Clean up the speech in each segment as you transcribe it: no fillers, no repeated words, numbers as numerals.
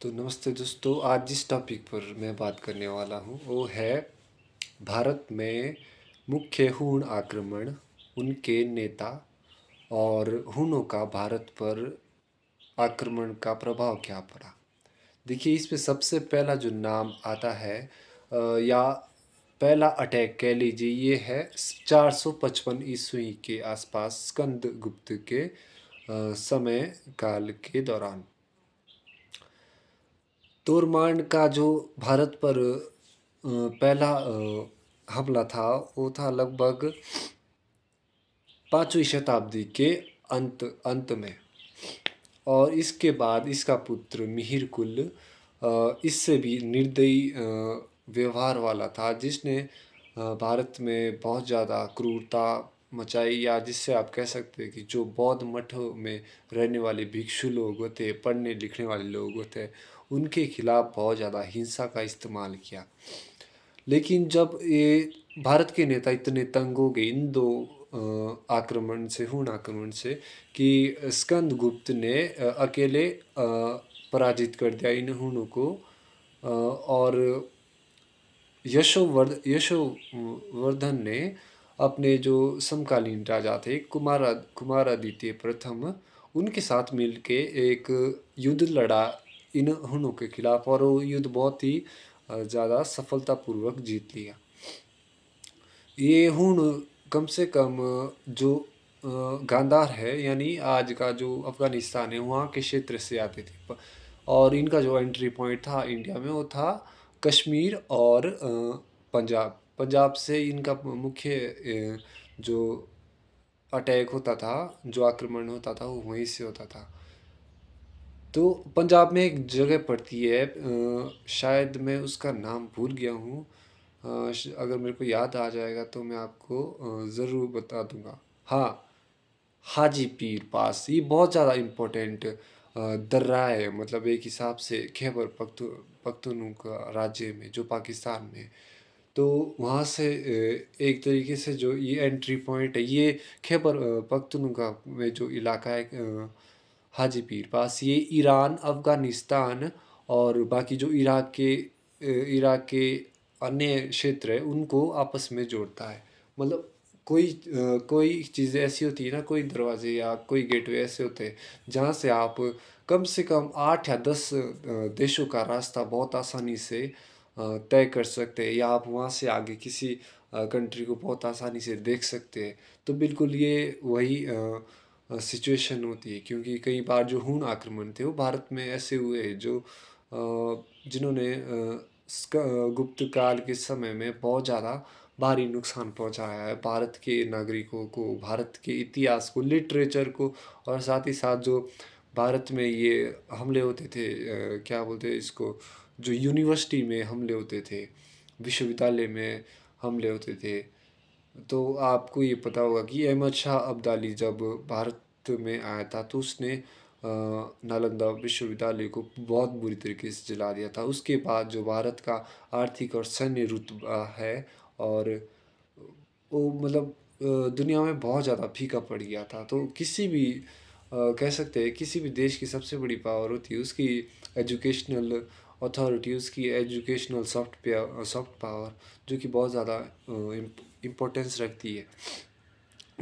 तो नमस्ते दोस्तों, आज जिस टॉपिक पर मैं बात करने वाला हूँ वो है भारत में मुख्य हूण आक्रमण, उनके नेता और हूणों का भारत पर आक्रमण का प्रभाव क्या पड़ा। देखिए, इसमें सबसे पहला जो नाम आता है या पहला अटैक कह लीजिए, ये है 455 ईस्वी के आसपास स्कंद गुप्त के समय काल के दौरान। तोरमान का जो भारत पर पहला हमला था वो था लगभग 5वीं शताब्दी के अंत में। और इसके बाद इसका पुत्र मिहिरकुल इससे भी निर्दयी व्यवहार वाला था, जिसने भारत में बहुत ज़्यादा क्रूरता मचाई, या जिससे आप कह सकते हैं कि जो बौद्ध मठों में रहने वाले भिक्षु लोग होते, पढ़ने लिखने वाले लोग होते, उनके खिलाफ बहुत ज़्यादा हिंसा का इस्तेमाल किया। लेकिन जब ये भारत के नेता इतने तंग हो गए इन दो आक्रमण से, हूण आक्रमण से, कि स्कंद गुप्त ने अकेले पराजित कर दिया इन हूणों को। और यशोवर्धन ने अपने जो समकालीन राजा थे कुमारादित्य प्रथम, उनके साथ मिलके एक युद्ध लड़ा इन हुनों के खिलाफ, और वो युद्ध बहुत ही ज़्यादा सफलतापूर्वक जीत लिया। ये हुन कम से कम जो गांधार है, यानी आज का जो अफ़गानिस्तान है, वहाँ के क्षेत्र से आते थे। और इनका जो एंट्री पॉइंट था इंडिया में वो था कश्मीर और पंजाब। पंजाब से इनका मुख्य जो अटैक होता था, जो आक्रमण होता था, वो वहीं से होता था। तो पंजाब में एक जगह पड़ती है, शायद मैं उसका नाम भूल गया हूँ। अगर मेरे को याद आ जाएगा तो मैं आपको ज़रूर बता दूंगा। हाँ, हाजी पीर पास, ये बहुत ज़्यादा इम्पोर्टेंट दर्रा है, मतलब एक हिसाब से खैबर पख्तूनख्वा राज्य में, जो पाकिस्तान में। तो वहाँ से एक तरीके से जो ये एंट्री पॉइंट है, ये खैबर पख्तूनख्वा में जो इलाका है, हाजी पीर पास, ये ईरान, अफ़गानिस्तान और बाकी जो इराक के अन्य क्षेत्र है, उनको आपस में जोड़ता है। मतलब कोई चीज़ें ऐसी होती है ना, कोई दरवाजे या कोई गेटवे ऐसे होते हैं जहाँ से कम से कम 8 या 10 देशों का रास्ता बहुत आसानी से तय कर सकते हैं, या आप वहाँ से आगे किसी कंट्री को बहुत आसानी से देख सकते हैं। तो बिल्कुल ये वही सिचुएशन होती है, क्योंकि कई बार जो हूण आक्रमण थे वो भारत में ऐसे हुए जो जिन्होंने गुप्त काल के समय में बहुत ज़्यादा भारी नुकसान पहुंचाया है भारत के नागरिकों को, भारत के इतिहास को, लिटरेचर को। और साथ ही साथ जो भारत में ये हमले होते थे, क्या बोलते हैं इसको, जो यूनिवर्सिटी में हमले होते थे, विश्वविद्यालय में हमले होते थे। तो आपको ये पता होगा कि अहमद शाह अब्दाली जब भारत में आया था तो उसने नालंदा विश्वविद्यालय को बहुत बुरी तरीके से जला दिया था। उसके बाद जो भारत का आर्थिक और सैन्य रुतबा है, और वो मतलब दुनिया में बहुत ज़्यादा फीका पड़ गया था। तो किसी भी कह सकते हैं किसी भी देश की सबसे बड़ी पावर होती है उसकी एजुकेशनल अथॉरिटी, उसकी एजुकेशनल सॉफ्ट पावर, जो कि बहुत ज़्यादा इम्पोर्टेंस रखती है।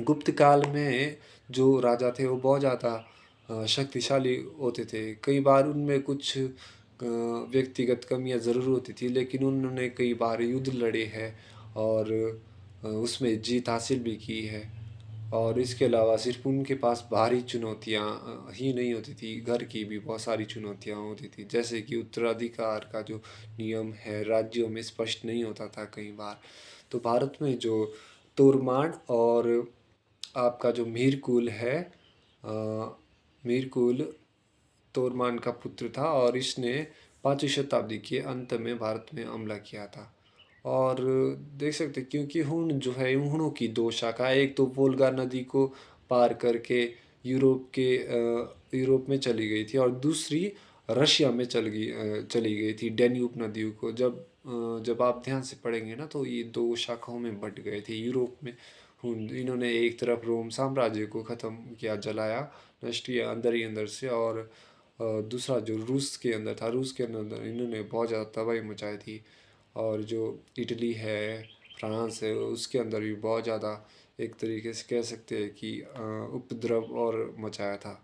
गुप्त काल में जो राजा थे वो बहुत ज़्यादा शक्तिशाली होते थे। कई बार उनमें कुछ व्यक्तिगत कमियां ज़रूर होती थी, लेकिन उन्होंने कई बार युद्ध लड़े हैं और उसमें जीत हासिल भी की है। और इसके अलावा सिर्फ उनके पास बाहरी चुनौतियां ही नहीं होती थी, घर की भी बहुत सारी चुनौतियां होती थी, जैसे कि उत्तराधिकार का जो नियम है राज्यों में स्पष्ट नहीं होता था कई बार। तो भारत में जो तोरमान और आपका जो मीरकुल है, मीरकुल तोरमान का पुत्र था, और इसने 5वीं शताब्दी के अंत में भारत में हमला किया था। और देख सकते हैं, क्योंकि हुन जो है, हुनों की दो शाखा, एक तो वोल्गा नदी को पार करके यूरोप में चली गई थी, और दूसरी रशिया में चली गई थी डैन्यूब नदियों को। जब आप ध्यान से पढ़ेंगे ना, तो ये दो शाखाओं में बट गए थे यूरोप में। इन्होंने एक तरफ रोम साम्राज्य को ख़त्म किया, जलाया, नष्ट किया अंदर ही अंदर से, और दूसरा जो रूस के अंदर था, रूस के अंदर इन्होंने बहुत ज़्यादा तबाही मचाई थी। और जो इटली है, फ्रांस है, उसके अंदर भी बहुत ज़्यादा एक तरीके से कह सकते हैं कि उपद्रव और मचाया था,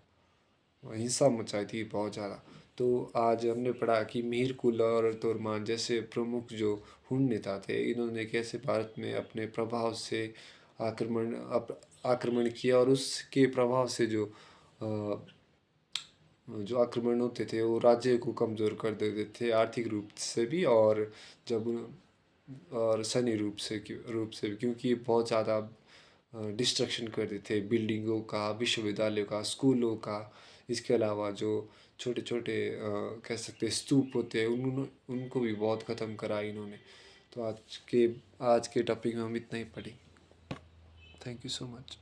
हिंसा मचाई थी बहुत ज़्यादा। तो आज हमने पढ़ा कि मीर कुल और तोरमान जैसे प्रमुख जो हुन नेता थे, इन्होंने कैसे भारत में अपने प्रभाव से आक्रमण किया, और उसके प्रभाव से जो आक्रमण होते थे वो राज्य को कमज़ोर कर देते थे, आर्थिक रूप से भी और जब और सैन्य रूप से भी, क्योंकि ये बहुत ज़्यादा डिस्ट्रक्शन कर देते थे बिल्डिंगों का, विश्वविद्यालयों का, स्कूलों का। इसके अलावा जो छोटे छोटे कह सकते हैं स्तूप होते हैं, उनको भी बहुत ख़त्म करा इन्होंने। तो आज के टॉपिक में हम इतना ही पढ़ेंगे। Thank you so much.